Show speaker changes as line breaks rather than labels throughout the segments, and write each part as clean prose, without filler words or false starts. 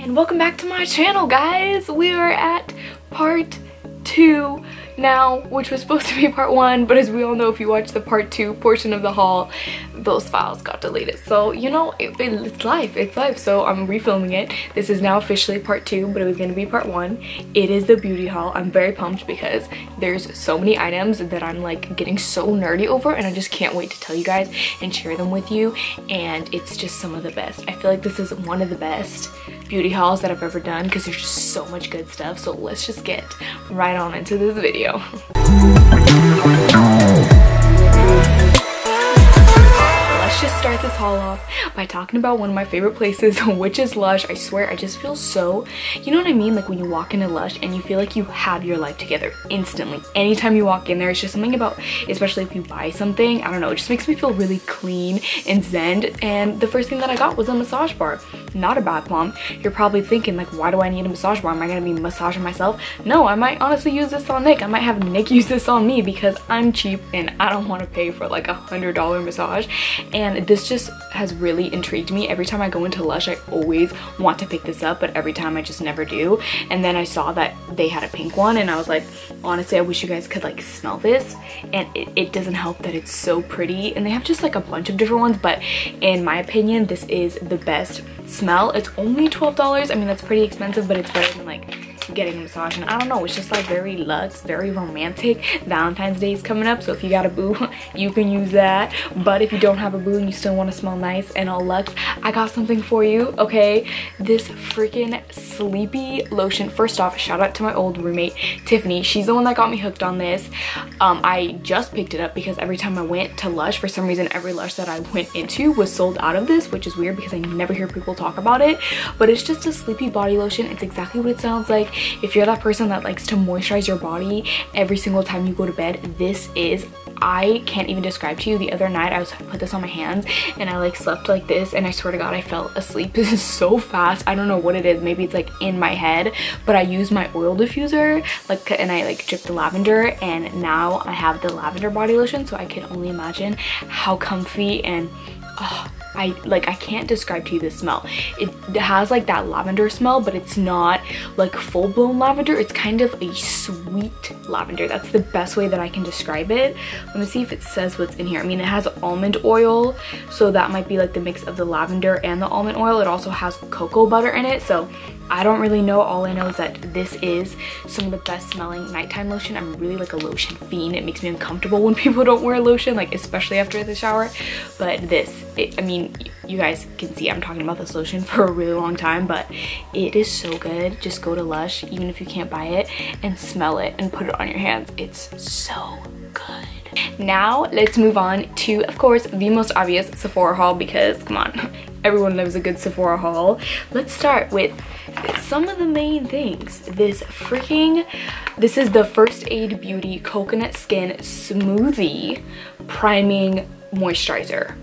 And welcome back to my channel, guys. We are at part 2 now, which was supposed to be part 1, but as we all know, if you watch the part 2 portion of the haul, those files got deleted. So you know, it's life, so I'm refilming it. This is now officially part 2, but it was going to be part 1. It is the beauty haul. I'm very pumped because there's so many items that I'm like getting so nerdy over, and I just can't wait to tell you guys and share them with you. And it's just some of the best. I feel like this is one of the best beauty hauls that I've ever done because there's just so much good stuff. So let's just get right on into this video. Let's just start this haul off by talking about one of my favorite places, which is Lush. I swear, I just feel so, you know what I mean? Like when you walk into Lush and you feel like you have your life together instantly. Anytime you walk in there, it's just something about, especially if you buy something, I don't know, it just makes me feel really clean and zen. And the first thing that I got was a massage bar. Not a bath bomb. You're probably thinking like, why do I need a massage bar? Am I gonna be massaging myself? No, I might honestly use this on Nick. I might have Nick use this on me because I'm cheap and I don't want to pay for like $100 massage. And this just has really intrigued me. Every time I go into Lush, I always want to pick this up, but every time I just never do. And then I saw that they had a pink one and I was like, honestly, I wish you guys could like smell this. And it doesn't help that it's so pretty. And they have just like a bunch of different ones, but in my opinion, this is the best smell. It's only $12. I mean, that's pretty expensive, but it's better than like getting a massage. And I don't know, it's just like very luxe, very romantic. Valentine's Day is coming up, so if you got a boo, you can use that. But if you don't have a boo and you still want to smell nice and all luxe, I got something for you, okay? This freaking sleepy lotion. First off, shout out to my old roommate Tiffany. She's the one that got me hooked on this. I just picked it up because every time I went to Lush, for some reason every Lush that I went into was sold out of this, which is weird because I never hear people talk about it. But it's just a sleepy body lotion. It's exactly what it sounds like. If you're that person that likes to moisturize your body every single time you go to bed, this is, I can't even describe to you. The other night I put this on my hands and I like slept like this, and I swear to God I fell asleep. This is so fast. I don't know what it is. Maybe it's like in my head, but I use my oil diffuser like, and I like drip the lavender, and now I have the lavender body lotion, so I can only imagine how comfy and I can't describe to you the smell. It has like that lavender smell, but it's not like full-blown lavender. It's kind of a sweet lavender. That's the best way that I can describe it. Let me see if it says what's in here. I mean, it has almond oil, so that might be like the mix of the lavender and the almond oil. It also has cocoa butter in it, so I don't really know. All I know is that this is some of the best smelling nighttime lotion. I'm really like a lotion fiend. It makes me uncomfortable when people don't wear lotion, like especially after the shower. But this, I mean, you guys can see I'm talking about this lotion for a really long time, but it is so good. Just go to Lush, even if you can't buy it, and smell it and put it on your hands. It's so good. Now let's move on to, of course, the most obvious Sephora haul, because come on, everyone loves a good Sephora haul. Let's start with some of the main things. This is the First Aid Beauty Coconut Skin Smoothie Priming Moisturizer.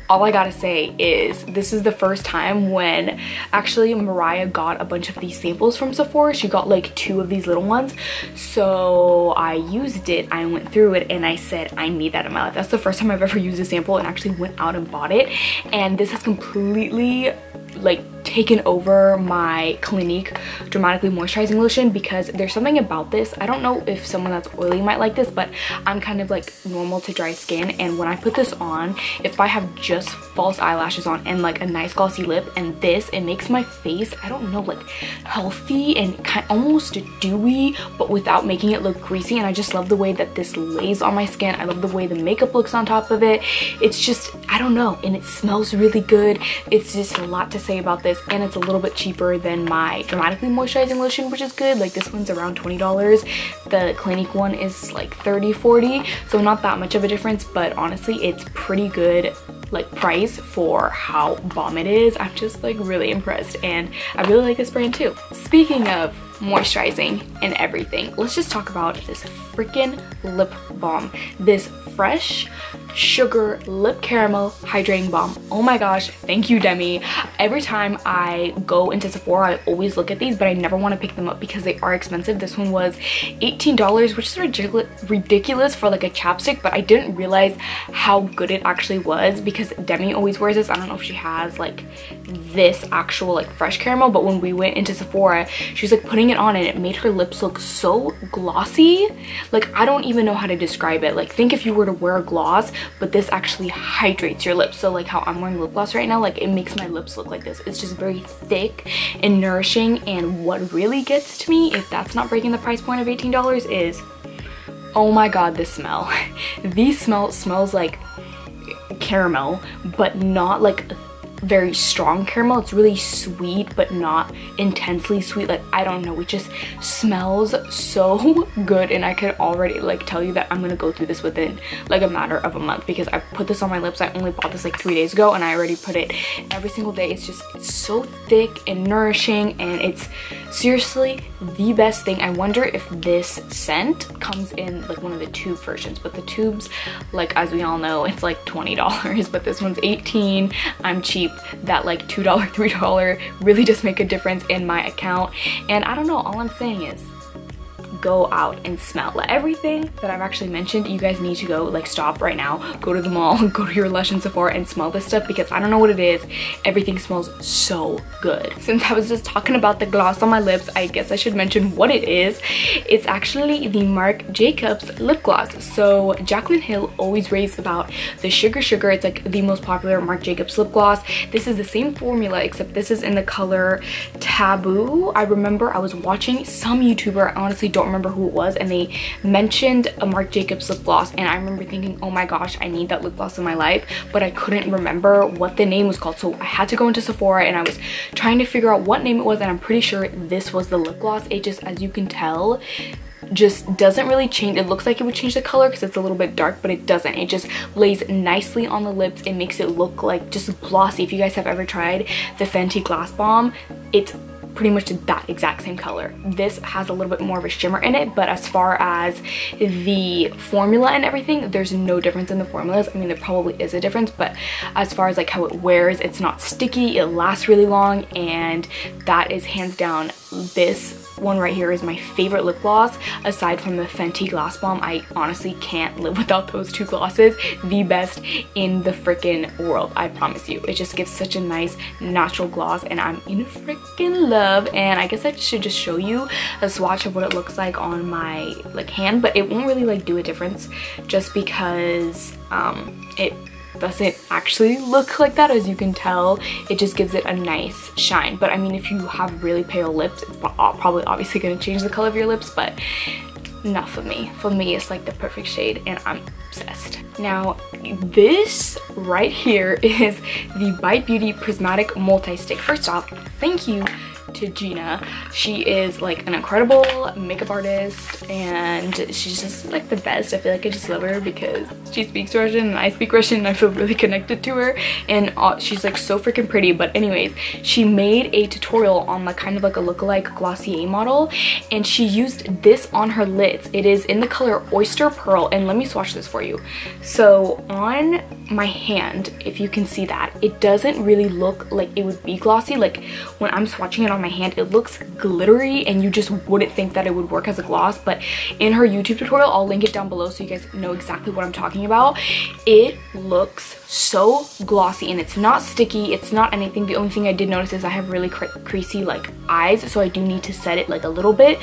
All I gotta say is this is the first time when actually Mariah got a bunch of these samples from Sephora. She got like 2 of these little ones, so I used it. I went through it and I said I need that in my life. That's the first time I've ever used a sample and actually went out and bought it, and this has completely like taken over my Clinique Dramatically Moisturizing Lotion, because there's something about this. I don't know if someone that's oily might like this, but I'm kind of like normal to dry skin, and when I put this on, if I have just false eyelashes on and like a nice glossy lip and this, it makes my face, I don't know, like healthy and kind of almost dewy, but without making it look greasy. And I just love the way that this lays on my skin. I love the way the makeup looks on top of it. It's just, I don't know, and it smells really good. It's just a lot to say about this, and it's a little bit cheaper than my Dramatically Moisturizing Lotion, which is good. Like this one's around $20. The Clinique one is like $30-$40, so not that much of a difference, but honestly it's pretty good like price for how bomb it is. I'm just like really impressed, and I really like this brand too. Speaking of moisturizing and everything, let's just talk about this freaking lip balm. This fresh Sugar Lip Caramel Hydrating Balm. Oh my gosh, thank you, Demi. Every time I go into Sephora, I always look at these, but I never want to pick them up because they are expensive. This one was $18, which is ridiculous for like a chapstick, but I didn't realize how good it actually was because Demi always wears this. I don't know if she has like this actual like fresh caramel, but when we went into Sephora, she was like putting it on and it made her lips look so glossy. Like, I don't even know how to describe it. Like, think if you were to wear a gloss, but this actually hydrates your lips. So like how I'm wearing lip gloss right now, like it makes my lips look like this. It's just very thick and nourishing. And what really gets to me, if that's not breaking the price point of $18, is, oh my god, this smell. This smell smells like caramel, but not like very strong caramel. It's really sweet, but not intensely sweet. Like, I don't know, it just smells so good, and I could already like tell you that I'm gonna go through this within like a matter of a month because I put this on my lips. I only bought this like 3 days ago and I already put it every single day. It's so thick and nourishing, and it's seriously the best thing. I wonder if this scent comes in like one of the tube versions, but the tubes, like as we all know, it's like $20, but this one's $18. I'm cheap. That like $2, $3 really does make a difference in my account. And I don't know, all I'm saying is go out and smell. Like, everything that I've actually mentioned, you guys need to go, like, stop right now, go to the mall, go to your Lush and Sephora and smell this stuff, because I don't know what it is, everything smells so good. Since I was just talking about the gloss on my lips, I guess I should mention what it is. It's actually the Marc Jacobs lip gloss. So Jaclyn Hill always raves about the Sugar. It's like the most popular Marc Jacobs lip gloss. This is the same formula, except this is in the color Taboo. I remember I was watching some YouTuber, I honestly don't remember who it was, and they mentioned a Marc Jacobs lip gloss, and I remember thinking, oh my gosh, I need that lip gloss in my life, but I couldn't remember what the name was called. So I had to go into Sephora and I was trying to figure out what name it was, and I'm pretty sure this was the lip gloss. It just, as you can tell, just doesn't really change. It looks like it would change the color because it's a little bit dark, but it doesn't. It just lays nicely on the lips. It makes it look like just glossy. If you guys have ever tried the Fenty Glass Bomb, it's pretty much that exact same color. This has a little bit more of a shimmer in it, but as far as the formula and everything, there's no difference in the formulas. I mean, there probably is a difference, but as far as like how it wears, it's not sticky, it lasts really long, and that is hands down, this one right here is my favorite lip gloss aside from the Fenty Glass Bomb. I honestly can't live without those two glosses. The best in the freaking world, I promise you. It just gives such a nice natural gloss, and I'm in freaking love. And I guess I should just show you a swatch of what it looks like on my like hand, but it won't really like do a difference just because it doesn't actually look like that. As you can tell, it just gives it a nice shine. But I mean, if you have really pale lips, it's probably obviously going to change the color of your lips, but not for me. For me, it's like the perfect shade, and I'm obsessed. Now, this right here is the Bite Beauty Prismatic Multi-Stick. First off, thank you to Gina. She is like an incredible makeup artist, and she's just like the best. I feel like I just love her because she speaks Russian and I speak Russian, and I feel really connected to her, and she's like so freaking pretty. But anyways, she made a tutorial on like kind of like a lookalike Glossier model, and she used this on her lids. It is in the color Oyster Pearl, and let me swatch this for you. So on my hand, if you can see that, it doesn't really look like it would be glossy. Like when I'm swatching it on my hand, it looks glittery, and you just wouldn't think that it would work as a gloss. But in her YouTube tutorial, I'll link it down below so you guys know exactly what I'm talking about. It looks so glossy, and it's not sticky, it's not anything. The only thing I did notice is I have really creasy like eyes, so I do need to set it like a little bit,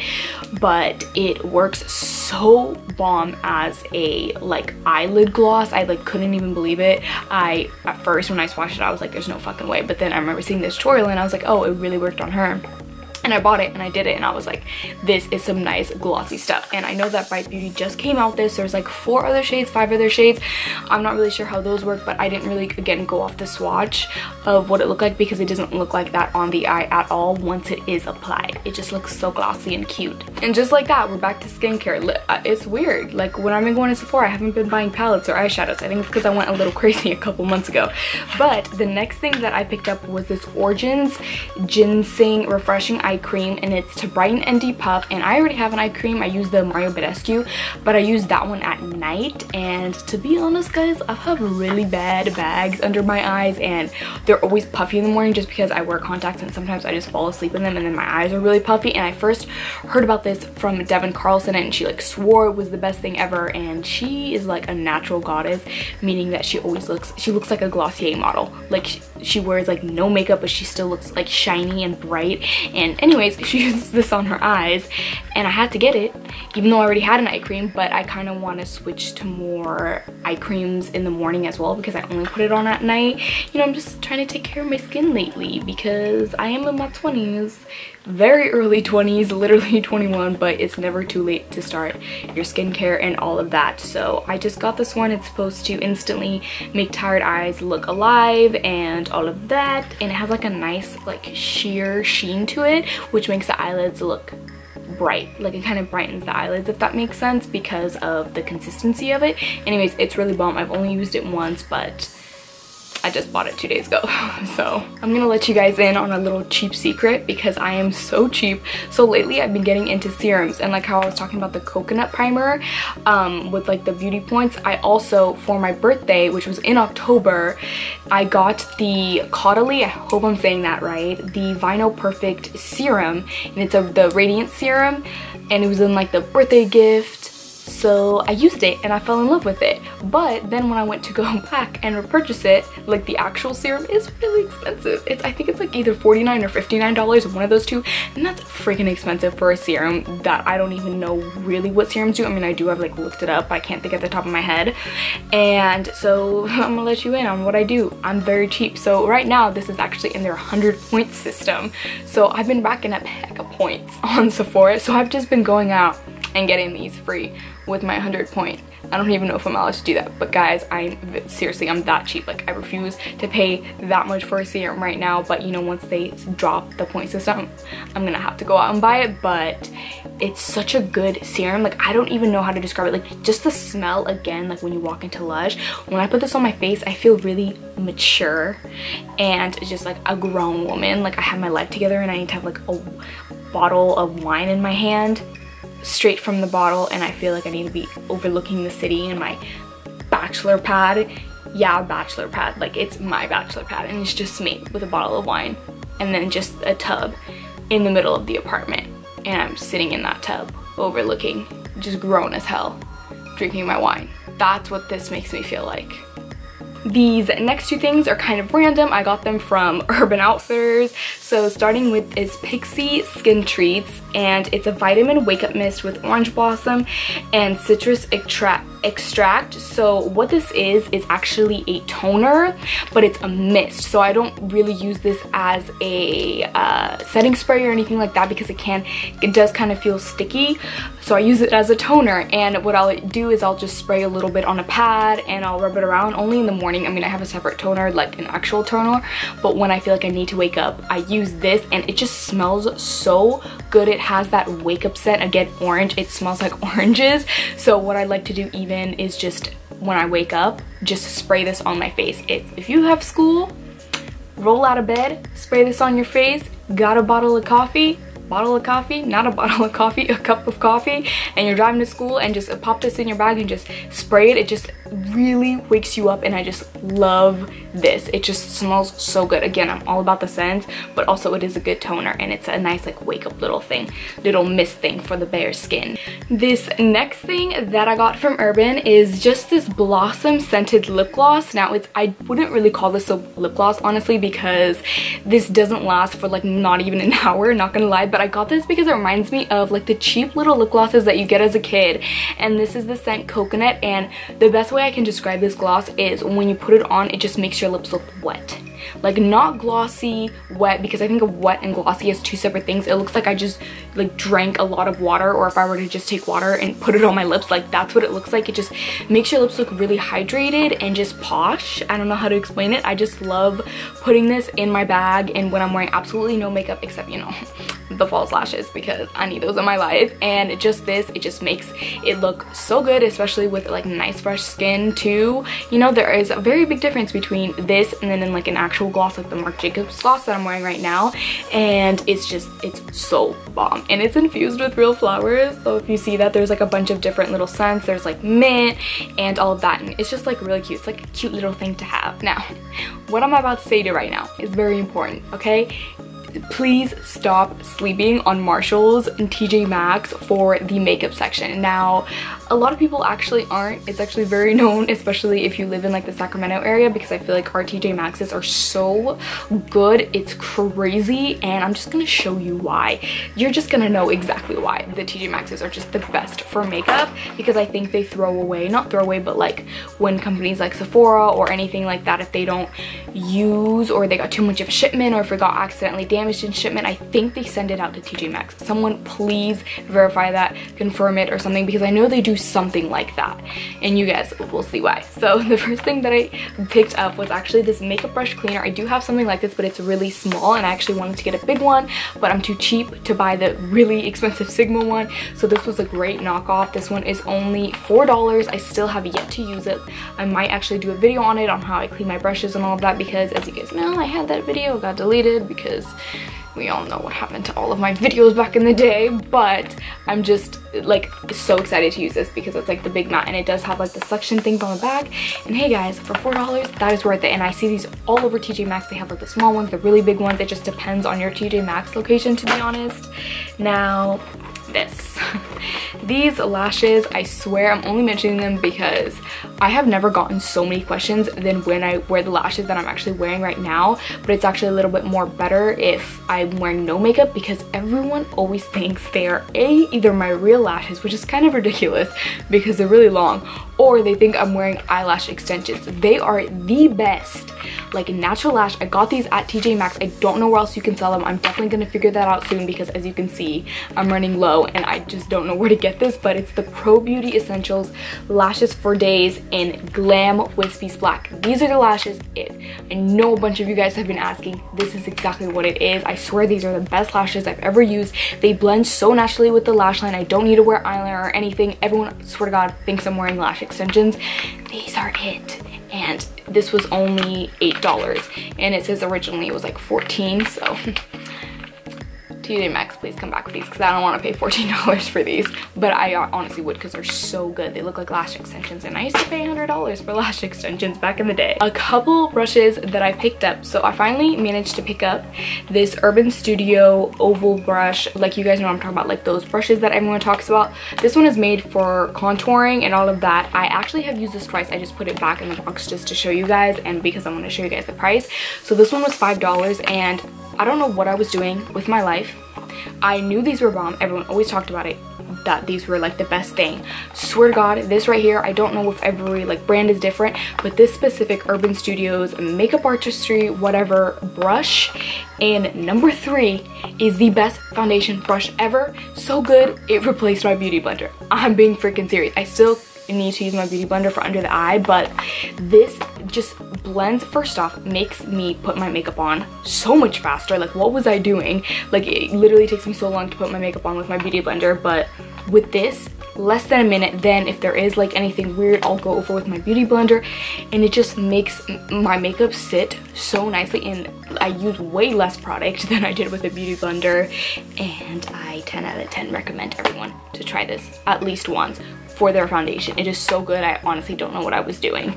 but it works so bomb as a like eyelid gloss. I like couldn't even believe it. At first when I swatched it, I was like, there's no fucking way, but then I remember seeing this tutorial and I was like, oh, it really worked on her. And I bought it and I did it, and I was like, this is some nice glossy stuff. And I know that Bite Beauty just came out this. There's like 4 other shades, 5 other shades. I'm not really sure how those work, but I didn't really, again, go off the swatch of what it looked like because it doesn't look like that on the eye at all once it is applied. It just looks so glossy and cute. And just like that, we're back to skincare. It's weird. Like when I've been going to Sephora, I haven't been buying palettes or eyeshadows. I think it's because I went a little crazy a couple months ago. But the next thing that I picked up was this Origins Ginseng Refreshing Eye eye cream, and it's to brighten and depuff. And I already have an eye cream. I use the Mario Badescu, but I use that one at night. And to be honest, guys, I have really bad bags under my eyes, and they're always puffy in the morning just because I wear contacts and sometimes I just fall asleep in them and then my eyes are really puffy. And I first heard about this from Devin Carlson, and she like swore it was the best thing ever. And she is like a natural goddess, meaning that she looks like a Glossier model. Like she wears like no makeup, but she still looks like shiny and bright. And anyways, she uses this on her eyes, and I had to get it even though I already had an eye cream. But I kind of want to switch to more eye creams in the morning as well, because I only put it on at night. You know, I'm just trying to take care of my skin lately because I am in my 20s, very early 20s, literally 21, but it's never too late to start your skincare and all of that. So I just got this one. It's supposed to instantly make tired eyes look alive and all of that, and it has like a nice like sheer sheen to it, which makes the eyelids look bright. Like it kind of brightens the eyelids, if that makes sense, because of the consistency of it. Anyways, it's really bomb. I've only used it once, but I just bought it 2 days ago. So I'm gonna let you guys in on a little cheap secret, because I am so cheap. So lately I've been getting into serums, and like how I was talking about the coconut primer with like the beauty points, I also, for my birthday, which was in October, I got the Caudalie, I hope I'm saying that right, the Vinyl Perfect serum, and it's the radiant serum, and it was in like the birthday gift. So I used it and I fell in love with it. But then when I went to go back and repurchase it, like the actual serum is really expensive. I think it's like either $49 or $59, one of those two, and that's freaking expensive for a serum that I don't even know really what serums do. I mean, I do have like looked it up, but I can't think at the top of my head. And so I'm gonna let you in on what I do. I'm very cheap. So right now this is actually in their 100-point system. So I've been racking up a heck of points on Sephora. So I've just been going out and getting these free with my 100-point. I don't even know if I'm allowed to do that, but guys, seriously, I'm that cheap. Like, I refuse to pay that much for a serum right now, but you know, once they drop the point system, I'm gonna have to go out and buy it. But it's such a good serum. Like, I don't even know how to describe it. Like, just the smell, again, like when you walk into Lush, when I put this on my face, I feel really mature and just like a grown woman. Like, I have my life together and I need to have like a bottle of wine in my hand, straight from the bottle, and I feel like I need to be overlooking the city in my bachelor pad. Yeah, bachelor pad. Like, it's my bachelor pad, and it's just me with a bottle of wine and then just a tub in the middle of the apartment, and I'm sitting in that tub overlooking, just grown as hell, drinking my wine. That's what this makes me feel like. These next two things are kind of random. I got them from Urban Outfitters. So starting with is Pixie Skin Treats, and it's a vitamin wake up mist with orange blossom and citrus extract. So what this is actually a toner, but it's a mist. So I don't really use this as a setting spray or anything like that, because it does kind of feel sticky. So I use it as a toner, and what I'll do is I'll just spray a little bit on a pad and I'll rub it around only in the morning. I mean, I have a separate toner, like an actual toner, but when I feel like I need to wake up, I use this, and it just smells so good. It has that wake up scent, again, orange. It smells like oranges. So what I like to do even is just when I wake up, just spray this on my face. If you have school, roll out of bed, spray this on your face, got a bottle of coffee, not a bottle of coffee, a cup of coffee, and you're driving to school, and just pop this in your bag and just spray it. It just really wakes you up, and I just love this. It just smells so good. Again, I'm all about the scents, but also it is a good toner, and it's a nice like wake up little mist thing for the bare skin. This next thing that I got from Urban is just this blossom scented lip gloss. Now I wouldn't really call this a lip gloss, honestly, because this doesn't last for like not even an hour, not gonna lie, but I got this because it reminds me of like the cheap little lip glosses that you get as a kid, and this is the scent Coconut. And the best way I can describe this gloss is when you put it on, it just makes your lips look wet. Like, not glossy, wet, because I think of wet and glossy as two separate things. It looks like I just like drank a lot of water, or if I were to just take water and put it on my lips, like that's what it looks like. It just makes your lips look really hydrated and just posh. I don't know how to explain it. I just love putting this in my bag, and when I'm wearing absolutely no makeup except, you know, the false lashes because I need those in my life. And just this, it just makes it look so good, especially with like nice fresh skin too. You know, there is a very big difference between this and then in like an actual gloss like the Marc Jacobs gloss that I'm wearing right now, and it's so bomb. And it's infused with real flowers, so if you see that, there's like a bunch of different little scents. There's like mint and all of that, and it's just like really cute. It's like a cute little thing to have. Now, what I'm about to say to you right now is very important, okay? Please stop sleeping on Marshalls and TJ Maxx for the makeup section. Now, a lot of people actually aren't. It's actually very known, especially if you live in like the Sacramento area, because I feel like our TJ Maxx's are so good. It's crazy, and I'm just gonna show you why. You're just gonna know exactly why the TJ Maxx's are just the best for makeup, because I think they throw away, not throw away, but like when companies like Sephora or anything like that, if they don't use, or they got too much of a shipment, or if it got accidentally damaged in shipment, I think they send it out to TJ Maxx. Someone please verify that, confirm it or something, because I know they do something like that, and you guys will see why. So the first thing that I picked up was actually this makeup brush cleaner. I do have something like this, but it's really small, and I actually wanted to get a big one, but I'm too cheap to buy the really expensive Sigma one, so this was a great knockoff. This one is only $4. I still have yet to use it. I might actually do a video on it, on how I clean my brushes and all of that, because as you guys know, I had that video, got deleted because we all know what happened to all of my videos back in the day. But I'm just like so excited to use this because it's like the big mat, and it does have like the suction things on the back. And hey guys, for $4, that is worth it. And I see these all over TJ Maxx. They have like the small ones, the really big ones. It just depends on your TJ Maxx location, to be honest. Now, this. These lashes, I swear I'm only mentioning them because I have never gotten so many questions than when I wear the lashes that I'm actually wearing right now, but it's actually a little bit more better if I'm wearing no makeup, because everyone always thinks they are either my real lashes, which is kind of ridiculous because they're really long, or they think I'm wearing eyelash extensions. They are the best, like natural lash. I got these at TJ Maxx. I don't know where else you can sell them. I'm definitely gonna figure that out soon, because as you can see, I'm running low and I just don't know where to get this, but it's the Pro Beauty Essentials Lashes for Days in Glam Wispies Black. These are the lashes. I know a bunch of you guys have been asking. This is exactly what it is. I swear these are the best lashes I've ever used. They blend so naturally with the lash line. I don't need to wear eyeliner or anything. Everyone, swear to God, thinks I'm wearing lash extensions. These are it. And this was only $8, and it says originally it was like $14, so TJ Maxx, please come back with these, because I don't want to pay $14 for these, but I honestly would, because they're so good. They look like lash extensions, and I used to pay $100 for lash extensions back in the day. A couple brushes that I picked up. So I finally managed to pick up this Urban Studio oval brush. Like, you guys know I'm talking about, like those brushes that everyone talks about. This one is made for contouring and all of that. I actually have used this twice. I just put it back in the box just to show you guys, and because I want to show you guys the price. So this one was $5, and I don't know what I was doing with my life. I knew these were bomb. Everyone always talked about it, that these were like the best thing. Swear to God, this right here, I don't know if every like brand is different, but this specific Urban Studios makeup artistry whatever brush and number 3 is the best foundation brush ever. So good, it replaced my beauty blender. I'm being freaking serious. I still need to use my beauty blender for under the eye, but this just blends, first off, makes me put my makeup on so much faster. Like, what was I doing? Like, it literally takes me so long to put my makeup on with my beauty blender, but with this, less than a minute. Then if there is like anything weird, I'll go over with my beauty blender, and it just makes my makeup sit so nicely, and I use way less product than I did with a beauty blender, and I 10 out of 10 recommend everyone to try this at least once for their foundation. It is so good. I honestly don't know what I was doing.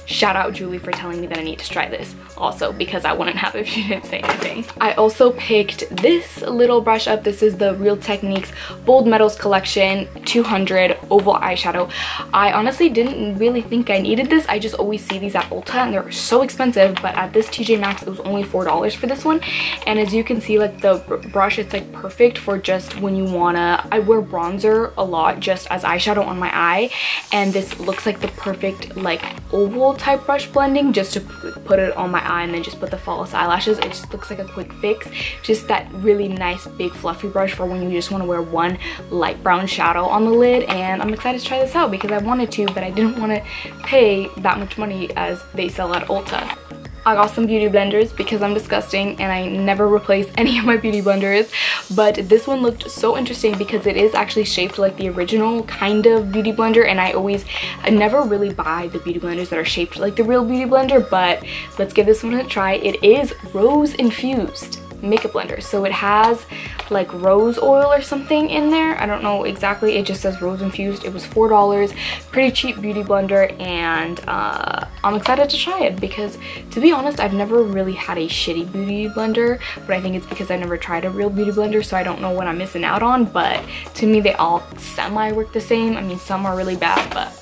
Shout out Julie for telling me that I need to try this also, because I wouldn't have if she didn't say anything. I also picked this little brush up. This is the Real Techniques Bold Metals Collection 200 Oval Eyeshadow. I honestly didn't really think I needed this. I just always see these at Ulta and they're so expensive, but at this TJ Maxx it was only $4 for this one. And as you can see, like the brush, it's like perfect for just when you wanna, I wear bronzer a lot just as eyeshadow on my eye, and this looks like the perfect like oval type brush blending just to put it on my eye and then just put the false eyelashes. It just looks like a quick fix. Just that really nice big fluffy brush for when you just want to wear one light brown shadow on the lid. And I'm excited to try this out because I wanted to, but I didn't want to pay that much money as they sell at Ulta. I got some beauty blenders because I'm disgusting and I never replace any of my beauty blenders. But this one looked so interesting because it is actually shaped like the original kind of beauty blender, and I never really buy the beauty blenders that are shaped like the real beauty blender, but let's give this one a try. It is rose infused makeup blender, so it has like rose oil or something in there. I don't know exactly, it just says rose infused. It was $4, pretty cheap beauty blender, and I'm excited to try it because, to be honest, I've never really had a shitty beauty blender, but I think it's because I never tried a real beauty blender, so I don't know what I'm missing out on. But to me, they all semi work the same. I mean, some are really bad, but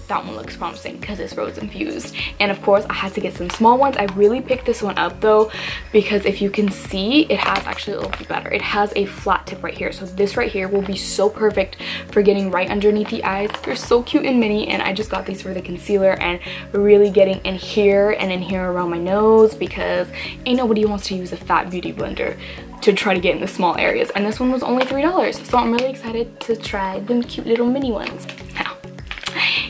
that one looks promising because it's rose infused. And of course I had to get some small ones. I really picked this one up though because if you can see, it has actually a little bit better. It has a flat tip right here, so this right here will be so perfect for getting right underneath the eyes. They're so cute and mini, and I just got these for the concealer and really getting in here and in here around my nose because ain't nobody wants to use a fat beauty blender to try to get in the small areas. And this one was only $3, so I'm really excited to try them cute little mini ones. Now,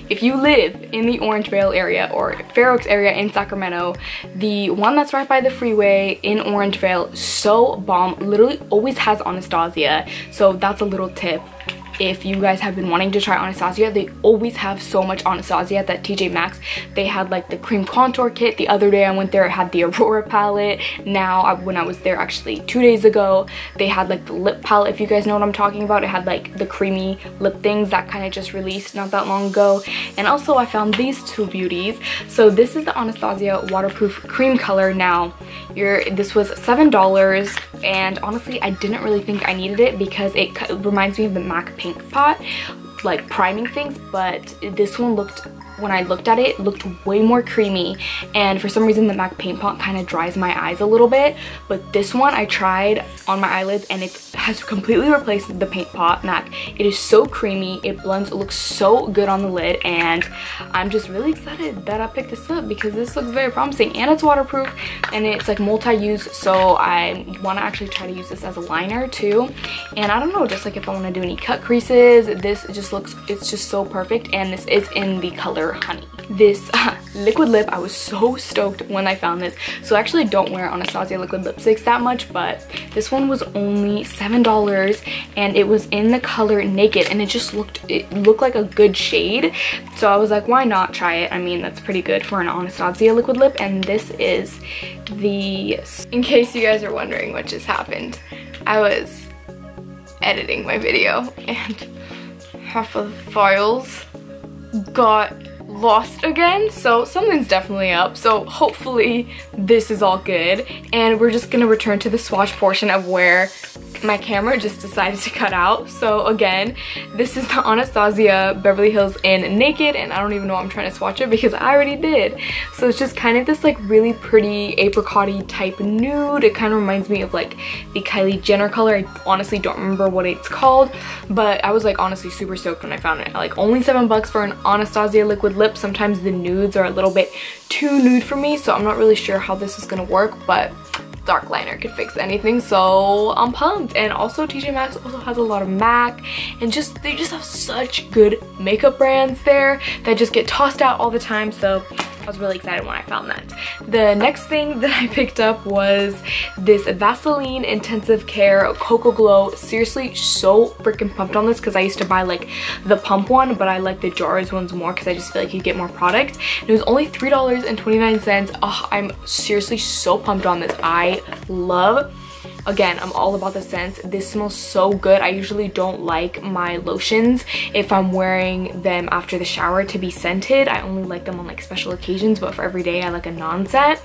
if you live in the Orangevale area or Fair Oaks area in Sacramento, the one that's right by the freeway in Orangevale, so bomb, literally always has Anastasia. So that's a little tip. If you guys have been wanting to try Anastasia, they always have so much Anastasia at that TJ Maxx. They had like the cream contour kit. The other day I went there, it had the Aurora palette. Now when I was there actually 2 days ago, they had like the lip palette, if you guys know what I'm talking about. It had like the creamy lip things that kind of just released not that long ago. And also I found these two beauties. So this is the Anastasia waterproof cream color. Now this was $7, and honestly I didn't really think I needed it because it reminds me of the MAC Pink Pot, like priming things, but this one looked, when I looked at it, looked way more creamy, and for some reason the MAC Paint Pot kind of dries my eyes a little bit. But this one I tried on my eyelids and it has completely replaced the Paint Pot MAC. It is so creamy, it blends, it looks so good on the lid, and I'm just really excited that I picked this up because this looks very promising, and it's waterproof and it's like multi-use, so I want to actually try to use this as a liner too. And I don't know, just like if I want to do any cut creases, this just looks, it's just so perfect. And this is in the color Honey. This liquid lip, I was so stoked when I found this. So I actually don't wear Anastasia liquid lipsticks that much, but this one was only $7 and it was in the color Naked, and it looked like a good shade. So I was like, why not try it? I mean, that's pretty good for an Anastasia liquid lip. And this is the, in case you guys are wondering what just happened, I was editing my video and half of the files got lost again, so something's definitely up. So hopefully this is all good, and we're just gonna return to the swatch portion of where my camera just decided to cut out. So again, this is the Anastasia Beverly Hills in Naked, and I don't even know I'm trying to swatch it because I already did. So it's just kind of this like really pretty apricot-y type nude. It kind of reminds me of like the Kylie Jenner color. I honestly don't remember what it's called, but I was like honestly super stoked when I found it. Like only $7 for an Anastasia liquid lip. Sometimes the nudes are a little bit too nude for me, so I'm not really sure how this is gonna work, but dark liner could fix anything, so I'm pumped. And also TJ Maxx also has a lot of MAC, and they just have such good makeup brands there that just get tossed out all the time, so I was really excited when I found that. The next thing that I picked up was this Vaseline Intensive Care Cocoa Glow. Seriously, so freaking pumped on this because I used to buy like the pump one, but I like the jars ones more because I just feel like you get more product. And it was only $3.29. Oh, I'm seriously so pumped on this. I love, again, I'm all about the scents. This smells so good. I usually don't like my lotions if I'm wearing them after the shower to be scented. I only like them on like special occasions, but for every day I like a non-scent.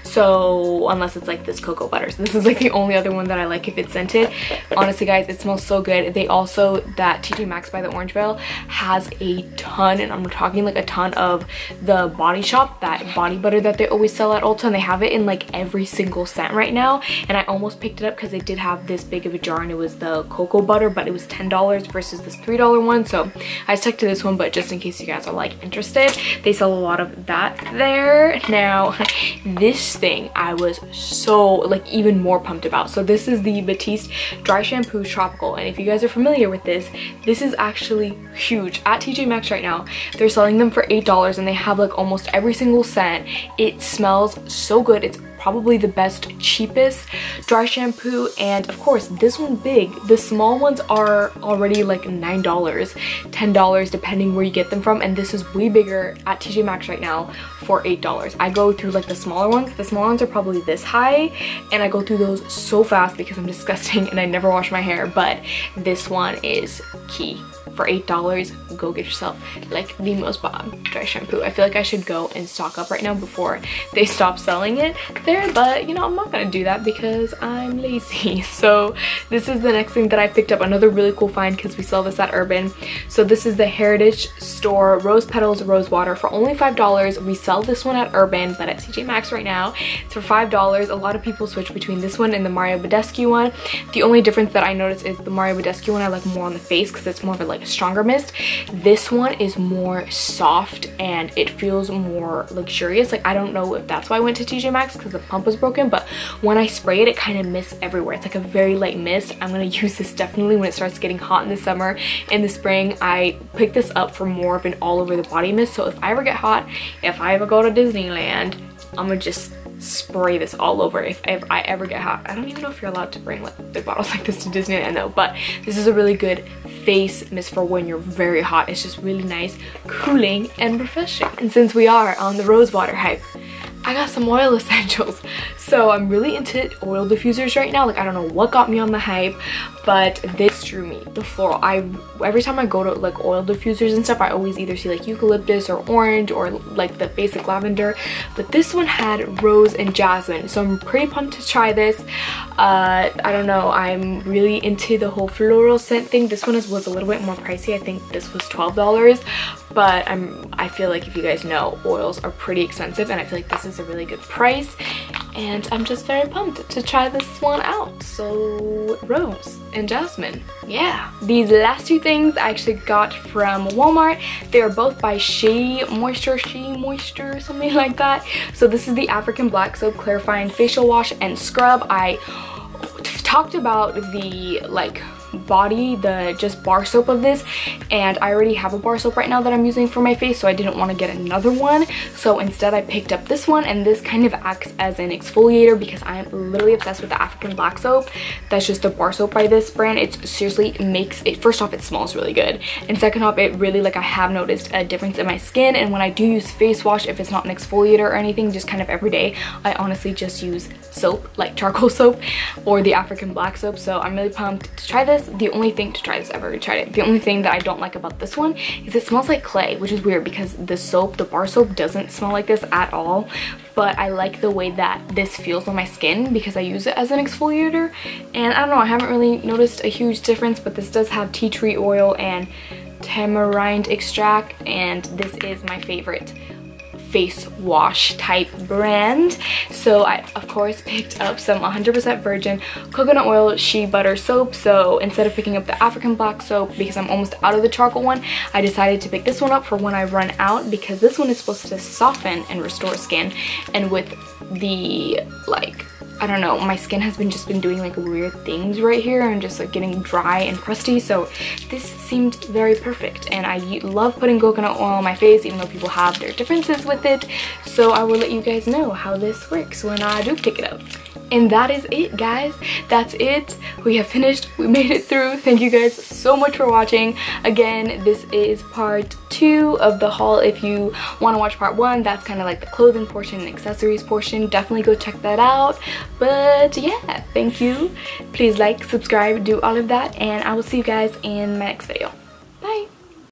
So unless it's like this cocoa butter. So this is like the only other one that I like if it's scented. Honestly guys, it smells so good. They also, that TJ Maxx by the Orangevale has a ton, and I'm talking like a ton of the Body Shop, that body butter that they always sell at Ulta, and they have it in like every single scent right now. And I almost picked it up because they did have this big of a jar, and it was the cocoa butter, but it was $10 versus this $3 one. So I stuck to this one, but just in case you guys are like interested, they sell a lot of that there. Now this thing I was so like even more pumped about. So this is the Batiste Dry Shampoo Tropical, and if you guys are familiar with this is actually huge. At TJ Maxx right now, they're selling them for $8 and they have like almost every single scent. It smells so good. It's probably the best, cheapest dry shampoo, and of course this one's big. The small ones are already like $9, $10 depending where you get them from, and this is way bigger at TJ Maxx right now for $8. I go through like the smaller ones. The smaller ones are probably this high and I go through those so fast because I'm disgusting and I never wash my hair, but this one is key. For $8, go get yourself like the most bomb dry shampoo. I feel like I should go and stock up right now before they stop selling it there, but you know, I'm not gonna do that because I'm lazy. So this is the next thing that I picked up, another really cool find because we sell this at Urban. So this is the Heritage Store Rose Petals Rose Water for only $5. We sell this one at Urban, but at TJ Maxx right now it's for $5. A lot of people switch between this one and the Mario Badescu one. The only difference that I noticed is the Mario Badescu one I like more on the face because it's more of a like stronger mist. This one is more soft and it feels more luxurious. Like I don't know if that's why I went to TJ Maxx because the pump was broken, but when I spray it, it kind of mists everywhere. It's like a very light mist. I'm gonna use this definitely when it starts getting hot in the summer. In the spring, I picked this up for more of an all over the body mist. So if I ever get hot, if I ever go to Disneyland, I'm gonna just spray this all over if I ever get hot. I don't even know if you're allowed to bring like big bottles like this to Disneyland though, but this is a really good face mist for when you're very hot. It's just really nice, cooling, and refreshing. And since we are on the rose water hype, I got some oil essentials. So I'm really into oil diffusers right now. Like I don't know what got me on the hype, but this drew me. The floral. Every time I go to like oil diffusers and stuff, I always either see like eucalyptus or orange or like the basic lavender, but this one had rose and jasmine, so I'm pretty pumped to try this. I don't know, I'm really into the whole floral scent thing. This one was a little bit more pricey. I think this was $12, but I feel like if you guys know, oils are pretty expensive and I feel like this is a really good price, and I'm just very pumped to try this one out. So rose and jasmine, yeah. These last two things I actually got from Walmart. They are both by Shea Moisture, something like that. So this is the African Black Soap Clarifying Facial Wash and Scrub. I talked about the like body, the just bar soap of this, and I already have a bar soap right now that I'm using for my face, so I didn't want to get another one. So instead I picked up this one, and this kind of acts as an exfoliator because I am literally obsessed with the African Black Soap. That's just the bar soap by this brand. It seriously makes it, first off, it smells really good, and second off, it really, like, I have noticed a difference in my skin. And when I do use face wash, if it's not an exfoliator or anything, just kind of every day, I honestly just use soap, like charcoal soap or the African Black Soap. So I'm really pumped to try this. The only thing to try this, I've already tried it. The only thing that I don't like about this one is it smells like clay, which is weird because the soap, the bar soap, doesn't smell like this at all. But I like the way that this feels on my skin because I use it as an exfoliator. And I don't know, I haven't really noticed a huge difference, but this does have tea tree oil and tamarind extract, and this is my favorite face wash type brand. So I of course picked up some 100% virgin coconut oil shea butter soap. So instead of picking up the African Black Soap because I'm almost out of the charcoal one, I decided to pick this one up for when I run out, because this one is supposed to soften and restore skin. And with the, like, I don't know, my skin has just been doing like weird things right here and just like getting dry and crusty, so this seemed very perfect. And I love putting coconut oil on my face, even though people have their differences with it. So I will let you guys know how this works when I do pick it up. And that is it, guys. That's it. We have finished. We made it through. Thank you guys so much for watching. Again, this is part 2 of the haul. If you want to watch part 1, that's kind of like the clothing portion and accessories portion. Definitely go check that out. But yeah, thank you. Please like, subscribe, do all of that, and I will see you guys in my next video.